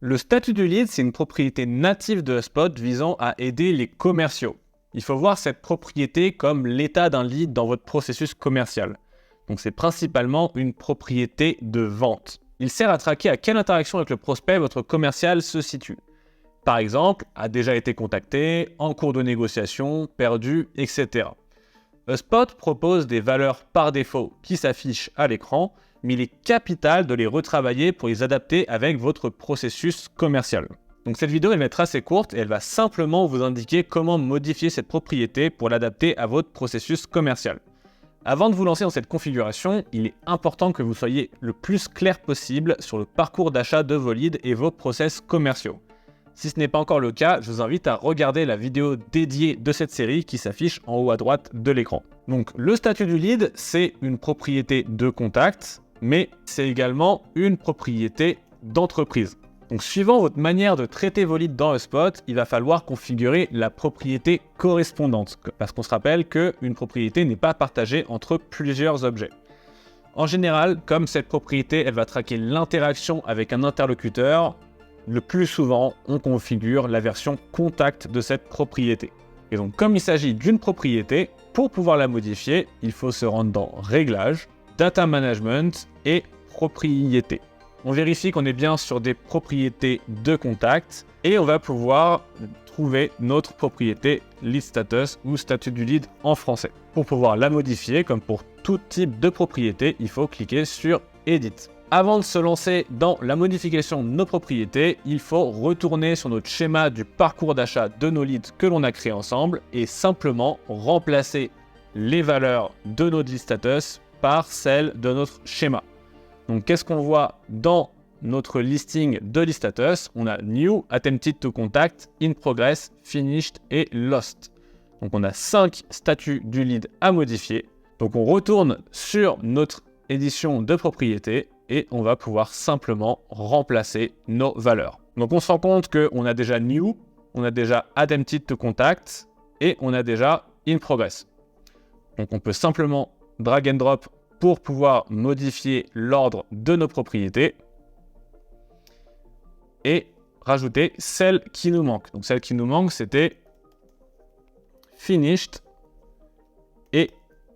Le statut du lead, c'est une propriété native de HubSpot visant à aider les commerciaux. Il faut voir cette propriété comme l'état d'un lead dans votre processus commercial. Donc c'est principalement une propriété de vente. Il sert à traquer à quelle interaction avec le prospect votre commercial se situe. Par exemple, a déjà été contacté, en cours de négociation, perdu, etc. HubSpot propose des valeurs par défaut qui s'affichent à l'écran, mais il est capital de les retravailler pour les adapter avec votre processus commercial. Donc cette vidéo elle va être assez courte et elle va simplement vous indiquer comment modifier cette propriété pour l'adapter à votre processus commercial. Avant de vous lancer dans cette configuration, il est important que vous soyez le plus clair possible sur le parcours d'achat de vos leads et vos process commerciaux. Si ce n'est pas encore le cas, je vous invite à regarder la vidéo dédiée de cette série qui s'affiche en haut à droite de l'écran. Donc le statut du lead, c'est une propriété de contact, mais c'est également une propriété d'entreprise. Donc suivant votre manière de traiter vos leads dans HubSpot, il va falloir configurer la propriété correspondante, parce qu'on se rappelle qu'une propriété n'est pas partagée entre plusieurs objets. En général, comme cette propriété elle va traquer l'interaction avec un interlocuteur, le plus souvent, on configure la version contact de cette propriété. Et donc, comme il s'agit d'une propriété, pour pouvoir la modifier, il faut se rendre dans Réglages, Data Management et Propriétés. On vérifie qu'on est bien sur des propriétés de contact et on va pouvoir trouver notre propriété Lead Status ou statut du lead en français. Pour pouvoir la modifier, comme pour tout type de propriété, il faut cliquer sur Edit. Avant de se lancer dans la modification de nos propriétés, il faut retourner sur notre schéma du parcours d'achat de nos leads que l'on a créé ensemble et simplement remplacer les valeurs de notre lead status par celles de notre schéma. Donc qu'est-ce qu'on voit dans notre listing de lead status? On a New, Attempted to Contact, In Progress, Finished et Lost. Donc on a 5 statuts du lead à modifier. Donc on retourne sur notre édition de propriété et on va pouvoir simplement remplacer nos valeurs. Donc on se rend compte qu'on a déjà New, on a déjà Attempted to Contact et on a déjà In Progress. Donc on peut simplement drag and drop pour pouvoir modifier l'ordre de nos propriétés et rajouter celle qui nous manque. Donc celle qui nous manque, c'était Finished et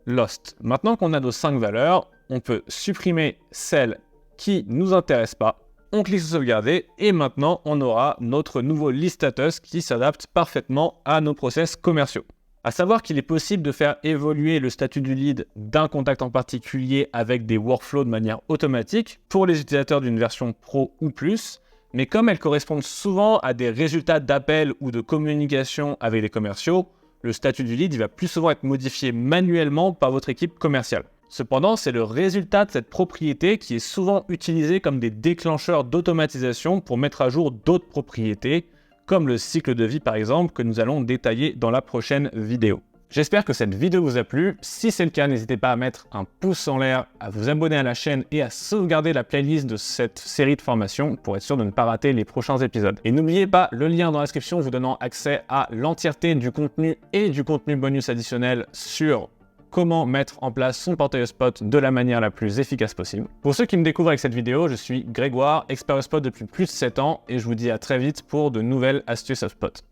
Lost. Maintenant qu'on a nos 5 valeurs, on peut supprimer celles qui ne nous intéressent pas. On clique sur sauvegarder et maintenant on aura notre nouveau lead status qui s'adapte parfaitement à nos process commerciaux. À savoir qu'il est possible de faire évoluer le statut du lead d'un contact en particulier avec des workflows de manière automatique pour les utilisateurs d'une version pro ou plus, mais comme elles correspondent souvent à des résultats d'appel ou de communication avec les commerciaux, le statut du lead il va plus souvent être modifié manuellement par votre équipe commerciale. Cependant, c'est le résultat de cette propriété qui est souvent utilisé comme des déclencheurs d'automatisation pour mettre à jour d'autres propriétés, comme le cycle de vie par exemple, que nous allons détailler dans la prochaine vidéo. J'espère que cette vidéo vous a plu. Si c'est le cas, n'hésitez pas à mettre un pouce en l'air, à vous abonner à la chaîne et à sauvegarder la playlist de cette série de formations pour être sûr de ne pas rater les prochains épisodes. Et n'oubliez pas le lien dans la description vous donnant accès à l'entièreté du contenu et du contenu bonus additionnel sur comment mettre en place son portail HubSpot de la manière la plus efficace possible. Pour ceux qui me découvrent avec cette vidéo, je suis Grégoire, expert HubSpot depuis plus de 7 ans et je vous dis à très vite pour de nouvelles astuces HubSpot.